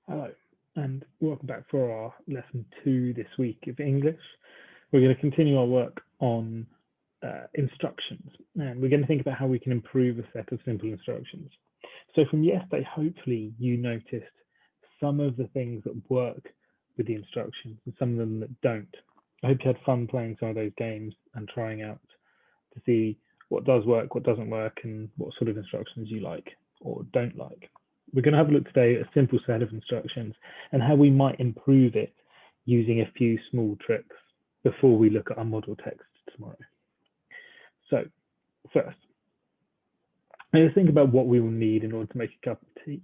Hello, and welcome back for our lesson 2 this week of English. We're going to continue our work on instructions, and we're going to think about how we can improve a set of simple instructions. So from yesterday, hopefully you noticed some of the things that work with the instructions and some of them that don't. I hope you had fun playing some of those games and trying out to see what does work, what doesn't work, and what sort of instructions you like or don't like. We're going to have a look today at a simple set of instructions and how we might improve it using a few small tricks before we look at our model text tomorrow. So first, let's think about what we will need in order to make a cup of tea.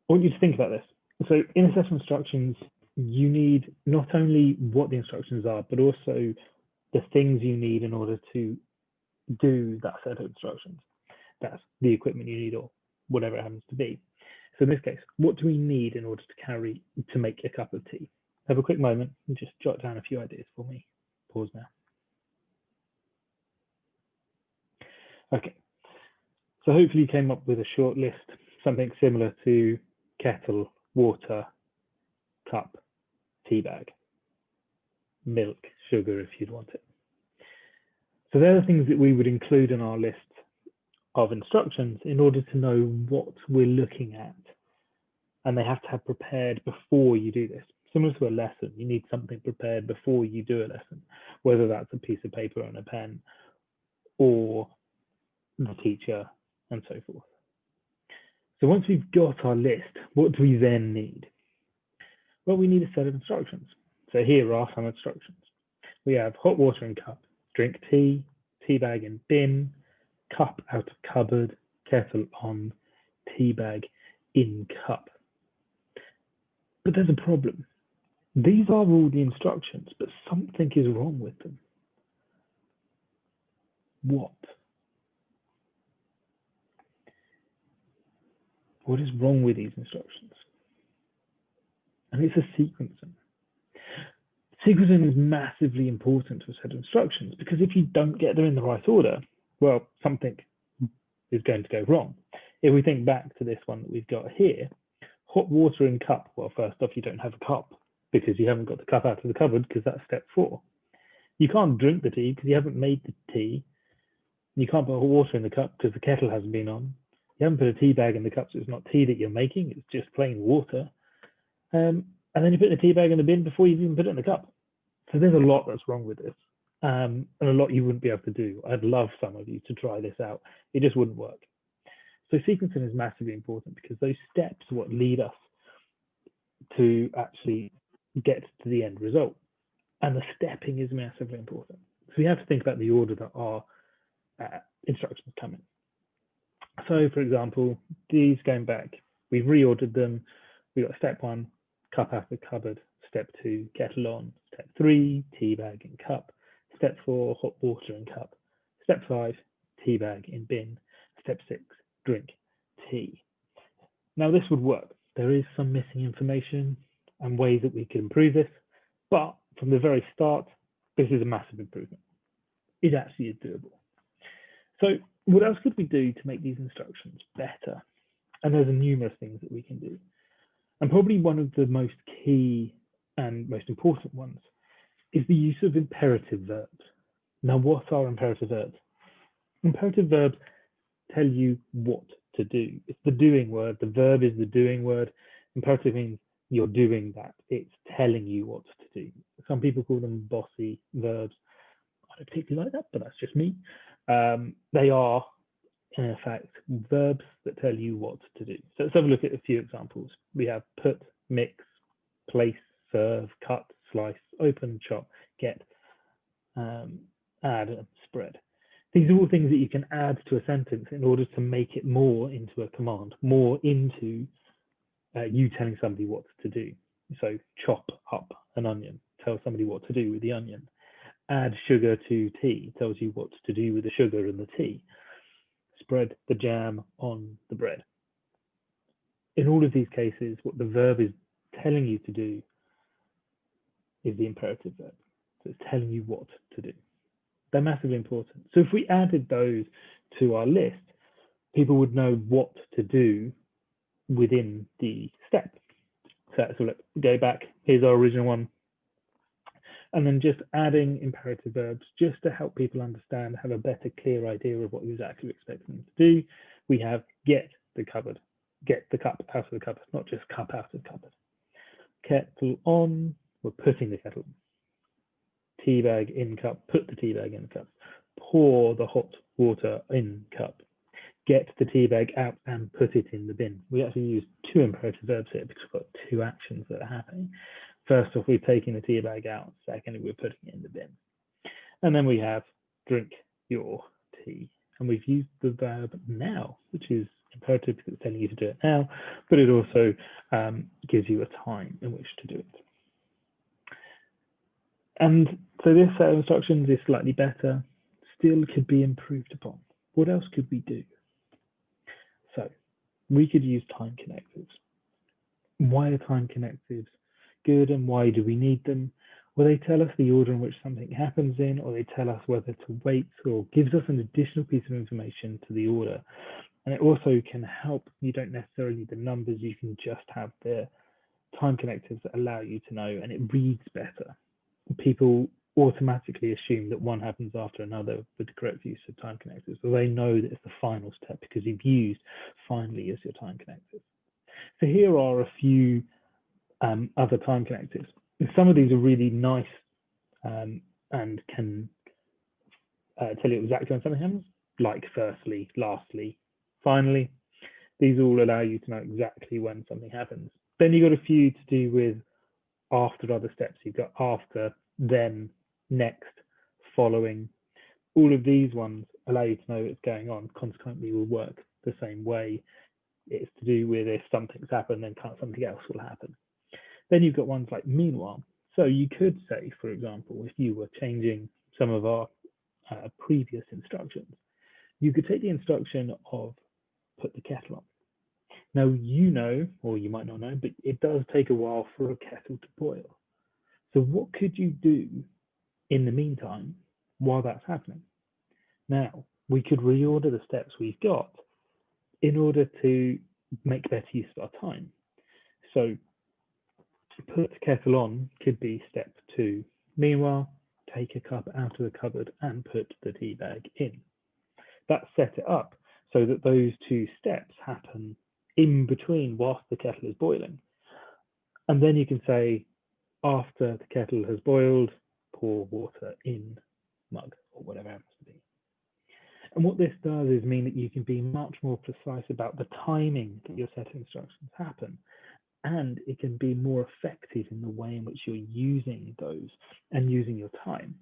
I want you to think about this. So in a set of instructions, you need not only what the instructions are, but also the things you need in order to do that set of instructions. That's the equipment you need or whatever it happens to be. So in this case, what do we need in order to make a cup of tea? Have a quick moment and just jot down a few ideas for me. Pause now. Okay, so hopefully you came up with a short list, something similar to kettle, water, cup, tea bag, milk, sugar if you'd want it. So they're the things that we would include in our list of instructions in order to know what we're looking at, and they have to have prepared before you do this. Similar to a lesson, you need something prepared before you do a lesson, whether that's a piece of paper and a pen or the teacher and so forth. So once we've got our list, what do we then need? Well, we need a set of instructions. So here are some instructions. We have hot water in cup, drink tea, tea bag in bin, cup out of cupboard, kettle on, tea bag in cup. But there's a problem. These are all the instructions, but something is wrong with them. What? What is wrong with these instructions? And it's a sequencing. Sequencing is massively important to a set of instructions because if you don't get them in the right order, well, something is going to go wrong. If we think back to this one that we've got here, hot water in cup. Well, first off, you don't have a cup because you haven't got the cup out of the cupboard because that's step 4. You can't drink the tea because you haven't made the tea. You can't put hot water in the cup because the kettle hasn't been on. You haven't put a tea bag in the cup, so it's not tea that you're making, it's just plain water. And then you put the tea bag in the bin before you've even put it in the cup. So there's a lot that's wrong with this. And a lot you wouldn't be able to do. I'd love some of you to try this out. It just wouldn't work. So sequencing is massively important because those steps are what lead us to actually get to the end result. And the stepping is massively important. So we have to think about the order that our instructions come in. So for example, these going back, we've reordered them. We've got step 1, cup out of the cupboard. Step 2, kettle on. Step 3, tea bag in cup. Step 4, hot water in cup. Step 5, tea bag in bin. Step 6, drink tea. Now this would work. There is some missing information and ways that we can improve this, but from the very start, this is a massive improvement. It actually is doable. So what else could we do to make these instructions better? And there's numerous things that we can do. And probably one of the most key and most important ones is the use of imperative verbs. Now, what are imperative verbs? Imperative verbs tell you what to do. It's the doing word. The verb is the doing word. Imperative means you're doing that. It's telling you what to do. Some people call them bossy verbs. I don't particularly like that, but that's just me. They are, in effect, verbs that tell you what to do. So let's have a look at a few examples. We have put, mix, place, serve, cut, slice, open, chop, get, add, and spread. These are all things that you can add to a sentence in order to make it more into a command, more into you telling somebody what to do. So chop up an onion, tell somebody what to do with the onion. Add sugar to tea, tells you what to do with the sugar and the tea. Spread the jam on the bread. In all of these cases, what the verb is telling you to do is the imperative verb. So it's telling you what to do. They're massively important. So if we added those to our list, people would know what to do within the step. set. So let's go back. Here's our original one. And then just adding imperative verbs just to help people understand, have a better, clear idea of what exactly we're expecting them to do. We have get the cupboard, get the cup out of the cupboard, not just cup out of the cupboard. Kettle on, we're putting the kettle on. Tea bag in cup, put the tea bag in the cup. Pour the hot water in cup. Get the tea bag out and put it in the bin. We actually use two imperative verbs here because we've got two actions that are happening. First off, we're taking the tea bag out. Secondly, we're putting it in the bin. And then we have drink your tea. And we've used the verb now, which is imperative because it's telling you to do it now, but it also gives you a time in which to do it. And so this set of instructions is slightly better, still could be improved upon. What else could we do? So we could use time connectives. Why are time connectives good and why do we need them? Well, they tell us the order in which something happens in, or they tell us whether to wait, or gives us an additional piece of information to the order. And it also can help, you don't necessarily need the numbers, you can just have the time connectives that allow you to know, and it reads better. People automatically assume that one happens after another with the correct use of time connectives, so they know that it's the final step because you've used finally as your time connectives. So here are a few other time connectives. Some of these are really nice and can tell you exactly when something happens, like firstly, lastly, finally. These all allow you to know exactly when something happens. Then you've got a few to do with after other steps. You've got after, then, next, following. All of these ones allow you to know what's going on, consequently will work the same way. It's to do with if something's happened, then something else will happen. Then you've got ones like meanwhile. So you could say, for example, if you were changing some of our previous instructions, you could take the instruction of put the kettle on. Now, you know, or you might not know, but it does take a while for a kettle to boil. So what could you do in the meantime while that's happening? Now, we could reorder the steps we've got in order to make better use of our time. So put the kettle on could be step 2. Meanwhile, take a cup out of the cupboard and put the tea bag in. That set it up so that those two steps happen in between whilst the kettle is boiling. And then you can say, after the kettle has boiled, pour water in mug or whatever it happens to be. And what this does is mean that you can be much more precise about the timing that your set of instructions happen. And it can be more effective in the way in which you're using those and using your time.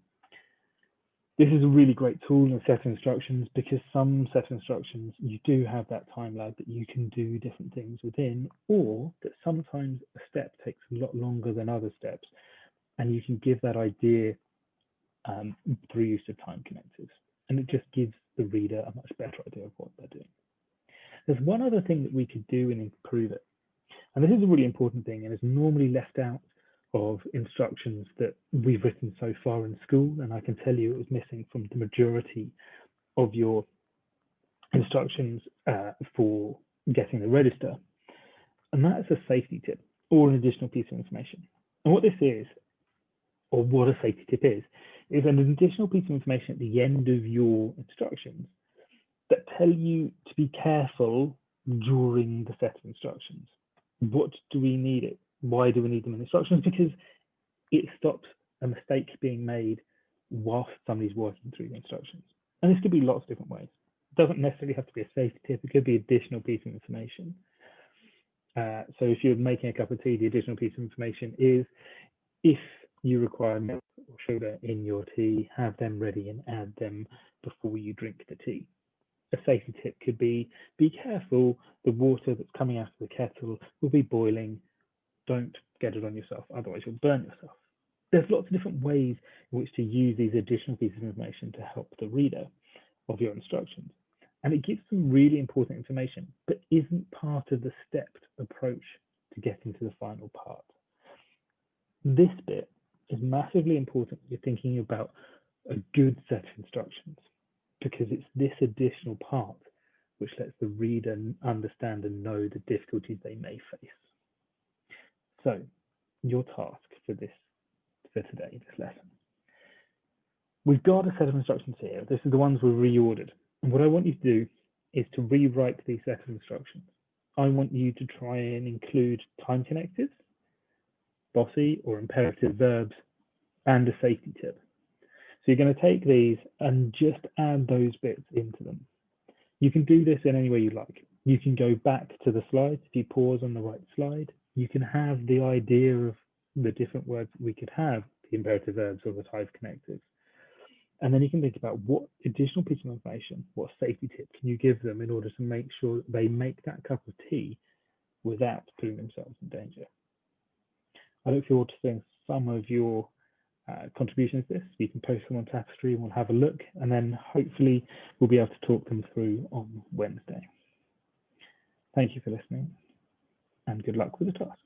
This is a really great tool in a set of instructions because some set of instructions, you do have that time lag that you can do different things within, or that sometimes a step takes a lot longer than other steps. And you can give that idea through use of time connectives. And it just gives the reader a much better idea of what they're doing. There's one other thing that we could do and improve it. And this is a really important thing and is normally left out of instructions that we've written so far in school. And I can tell you it was missing from the majority of your instructions for getting the register. And that is a safety tip or an additional piece of information. And what this is, or what a safety tip is an additional piece of information at the end of your instructions that tell you to be careful during the set of instructions. What do we need it? Why do we need them in instructions? Because it stops a mistake being made whilst somebody's working through the instructions. And this could be lots of different ways. It doesn't necessarily have to be a safety tip. It could be additional piece of information. So if you're making a cup of tea, the additional piece of information is if you require milk or sugar in your tea, have them ready and add them before you drink the tea. A safety tip could be careful, the water that's coming out of the kettle will be boiling. Don't get it on yourself, otherwise you'll burn yourself. There's lots of different ways in which to use these additional pieces of information to help the reader of your instructions. And it gives them really important information, but isn't part of the stepped approach to getting to the final part. This bit is massively important when you're thinking about a good set of instructions, because it's this additional part which lets the reader understand and know the difficulties they may face. So your task for today, this lesson. We've got a set of instructions here. This is the ones we've reordered. And what I want you to do is to rewrite these set of instructions. I want you to try and include time connectors, bossy or imperative verbs, and a safety tip. So you're going to take these and just add those bits into them. You can do this in any way you like. You can go back to the slides. If you pause on the right slide, you can have the idea of the different words we could have, the imperative verbs or the time connectors. And then you can think about what additional piece of information, what safety tip can you give them in order to make sure that they make that cup of tea without putting themselves in danger. I look forward to seeing some of your contributions to this. You can post them on Tapestry and we'll have a look, and then hopefully we'll be able to talk them through on Wednesday. Thank you for listening and good luck with the task.